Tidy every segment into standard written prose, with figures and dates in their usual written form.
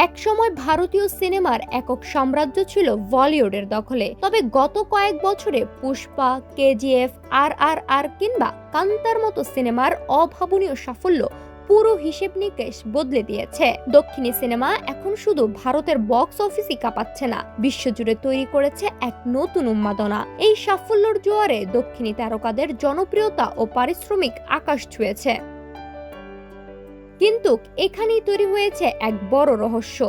একসময় ভারতীয় সিনেমার একক সাম্রাজ্য ছিল বলিউডের দখলে। তবে গত কয়েক বছরে পুষ্পা, কেজিএফ, RRR কিংবা কান্তার মতো সিনেমার অভাবনীয় সাফল্য পুরো হিসেব নিকেশ বদলে দিয়েছে। দক্ষিণী সিনেমা এখন শুধু ভারতের বক্স অফিসই কাঁপাচ্ছে না, বিশ্বজুড়ে তৈরি করেছে এক নতুন উন্মাদনা। এই সাফল্যের জোয়ারে দক্ষিণী তারকাদের জনপ্রিয়তা ও পারিশ্রমিক আকাশ ছুঁয়েছে। কিন্তু এখানেই তৈরি হয়েছে এক বড় রহস্য।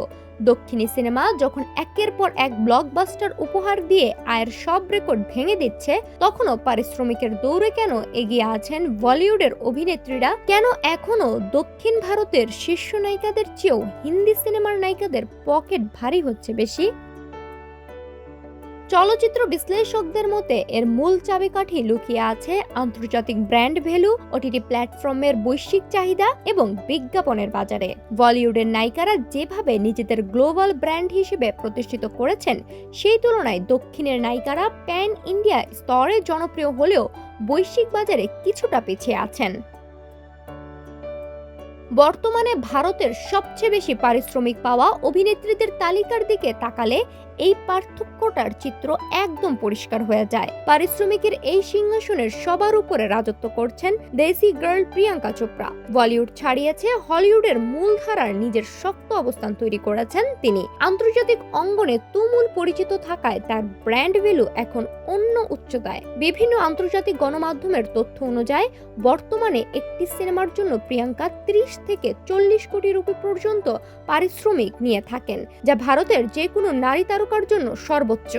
দক্ষিণী সিনেমা যখন একের পর এক ব্লকবাস্টার উপহার দিয়ে আয়ের সব রেকর্ড ভেঙে দিচ্ছে, তখনও পারিশ্রমিকের দৌড়ে কেন এগিয়ে আছেন বলিউডের অভিনেত্রীরা? কেন এখনো দক্ষিণ ভারতের শীর্ষ নায়িকাদের চেয়েও হিন্দি সিনেমার নায়িকাদের পকেট ভারী হচ্ছে বেশি? চলচ্চিত্র বিশ্লেষকদের মতে এর মূল চাবিকাঠি লুকিয়ে আছে আন্তর্জাতিক ব্র্যান্ড ভ্যালু, ওটিটি প্ল্যাটফর্মের বৈশ্বিক চাহিদা এবং বিজ্ঞাপনের বাজারে। বলিউডের নায়িকারা যেভাবে নিজেদের গ্লোবাল ব্র্যান্ড হিসেবে প্রতিষ্ঠিত করেছেন, সেই তুলনায় দক্ষিণের নায়িকারা প্যান ইন্ডিয়া স্তরে জনপ্রিয় হলেও বৈশ্বিক বাজারে কিছুটা পিছিয়ে আছেন। বর্তমানে ভারতের সবচেয়ে বেশি পারিশ্রমিক পাওয়া অভিনেত্রীদের তালিকার দিকে তাকালে এই পার্থক্যটার চিত্র একদম পরিষ্কার হয়ে যায়। পারিশ্রমিকের এই সিংহাসনের সবার উপরে রাজত্ব করছেন দেশি গার্ল প্রিয়াঙ্কা চোপড়া। বলিউড ছাড়িয়েছে হলিউডের মূলধারার নিজের শক্ত অবস্থান তৈরি করেছেন তিনি। আন্তর্জাতিক অঙ্গনে তুমুল পরিচিত থাকায় তার ব্র্যান্ড ভ্যালু এখন অন্য উচ্চতায়। বিভিন্ন আন্তর্জাতিক গণমাধ্যমের তথ্য অনুযায়ী বর্তমানে একটি সিনেমার জন্য প্রিয়াঙ্কা 30 থেকে 40 কোটি রুপি পর্যন্ত পারিশ্রমিক নিয়ে থাকেন, যা ভারতের যে কোনো নারী তারকার জন্য সর্বোচ্চ।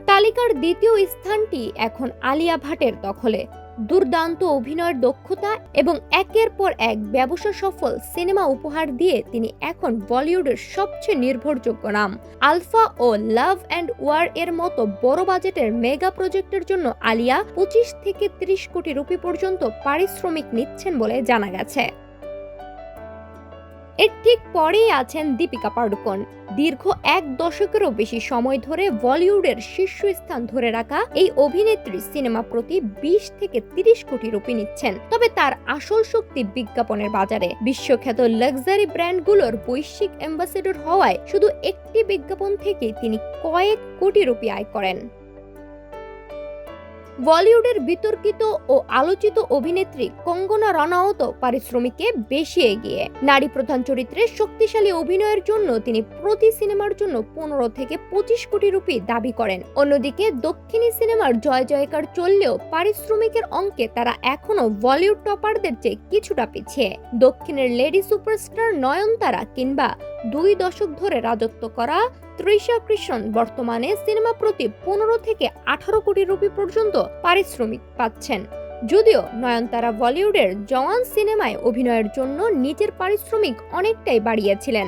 তালিকার দ্বিতীয় স্থানটি এখন আলিয়া ভাটের দখলে। দুর্দান্ত অভিনয়ের দক্ষতা এবং একের পর এক ব্যবসা সফল সিনেমা উপহার দিয়ে তিনি এখন বলিউডের সবচেয়ে নির্ভরযোগ্য নাম। আলফা ও লাভ অ্যান্ড ওয়ার এর মতো বড় বাজেটের মেগা প্রজেক্টের জন্য আলিয়া 25 থেকে 30 কোটি রুপি পর্যন্ত পারিশ্রমিক নিচ্ছেন বলে জানা গেছে। এর ঠিক পরেই আছেন দীপিকা পাড়ুকোন। দীর্ঘ এক দশকেরও বেশি সময় ধরে বলিউডের শীর্ষস্থান ধরে রাখা এই অভিনেত্রী সিনেমা প্রতি 20 থেকে 30 কোটি রুপি নিচ্ছেন। তবে তার আসল শক্তি বিজ্ঞাপনের বাজারে। বিশ্বখ্যাত লাক্সারি ব্র্যান্ডগুলোর বৈশ্বিক অ্যাম্বাসেডর হওয়ায় শুধু একটি বিজ্ঞাপন থেকে তিনি কয়েক কোটি রুপি আয় করেন। বলিউডের বিতর্কিত ও আলোচিত অভিনেত্রী কঙ্গনা রানাওয়াতও পারিশ্রমিকে বেশি এগিয়ে। নারী প্রধান চরিত্রে শক্তিশালী অভিনয়ের জন্য তিনি প্রতি সিনেমার জন্য 15 থেকে 25 কোটি রুপি দাবি করেন। অন্যদিকে দক্ষিণী সিনেমার জয় জয়কার চললেও পারিশ্রমিকের অঙ্কে তারা এখনো বলিউড টপারদের চেয়ে কিছুটা পিছিয়ে। দক্ষিণের লেডি সুপারস্টার নয়নতারা কিংবা 2 দশক ধরে রাজত্ব করা তৃষা কৃষ্ণন বর্তমানে সিনেমা প্রতি 15 থেকে 18 কোটি রুপি পর্যন্ত পারিশ্রমিক পাচ্ছেন। যদিও নয়নতারা বলিউডের জওয়ান সিনেমায় অভিনয়ের জন্য নিজের পারিশ্রমিক অনেকটাই বাড়িয়েছিলেন।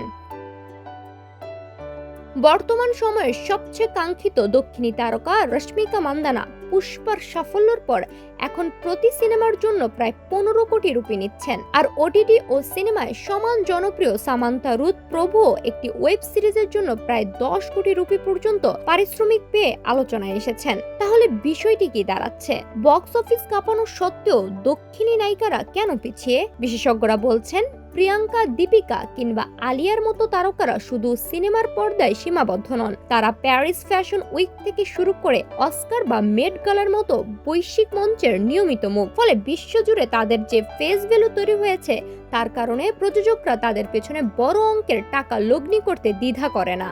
বর্তমান সময়ে সবচেয়ে কাঙ্ক্ষিত দক্ষিণী তারকা রশ্মিকা মান্দানা পুষ্পার সাফল্যের পর এখন প্রতি সিনেমার জন্য প্রায় 15 কোটি রুপি নিচ্ছেন। আর ওটিটি ও সিনেমায় সমান জনপ্রিয় সামান্থা রুথ প্রভুও একটি ওয়েব সিরিজের জন্য প্রায় 10 কোটি রুপি পর্যন্ত পারিশ্রমিক পেয়ে আলোচনায় এসেছেন। তাহলে বিষয়টি কি দাঁড়াচ্ছে? বক্স অফিস কাঁপানো সত্ত্বেও দক্ষিণী নায়িকারা কেন পিছিয়ে? বিশেষজ্ঞরা বলছেন প্রিয়াঙ্কা, দীপিকা কিংবা আলিয়ার মতো তারকারা শুধু সিনেমার পর্দায় সীমাবদ্ধ নন। তারা প্যারিস ফ্যাশন উইক থেকে শুরু করে অস্কার বা মেড গালার মতো বৈশ্বিক মঞ্চের নিয়মিত মুখ। ফলে বিশ্বজুড়ে তাদের যে ফেস ভ্যালু তৈরি হয়েছে, তার কারণে প্রযোজকরা তাদের পেছনে বড় অঙ্কের টাকা লগ্নি করতে দ্বিধা করে না।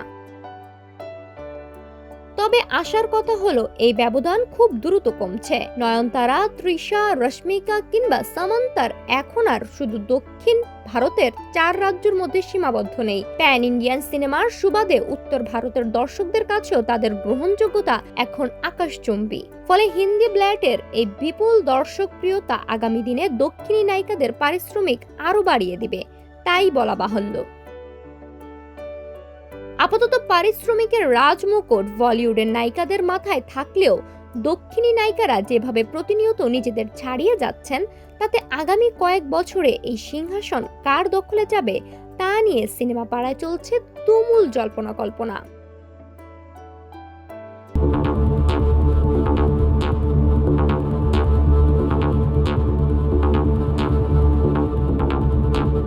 তবে আশার কথা হলো এই ব্যবধান খুব দ্রুত কমছে। নয়নতারা, তৃষা, রশ্মিকা কিংবা সামান্তার এখন আর শুধু দক্ষিণ ভারতের 4 রাজ্যের মধ্যে সীমাবদ্ধ নেই। প্যান ইন্ডিয়ান সিনেমার সুবাদে উত্তর ভারতের দর্শকদের কাছেও তাদের গ্রহণযোগ্যতা এখন আকাশচুম্বী। ফলে হিন্দি ব্ল্যাটের এই বিপুল দর্শকপ্রিয়তা আগামী দিনে দক্ষিণী নায়িকাদের পারিশ্রমিক আরো বাড়িয়ে দিবে, তাই বলা বাহুল্য। আপাতত পারিশ্রমিকের রাজমুকুট বলিউডের নায়িকাদের মাথায় থাকলেও দক্ষিণী নায়িকারা যেভাবে প্রতিনিয়ত নিজেদের ছাড়িয়ে যাচ্ছেন, তাতে আগামী কয়েক বছরে এই সিংহাসন কার দখলে যাবে তা নিয়ে সিনেমা পাড়ায় চলছে তুমুল জল্পনা কল্পনা।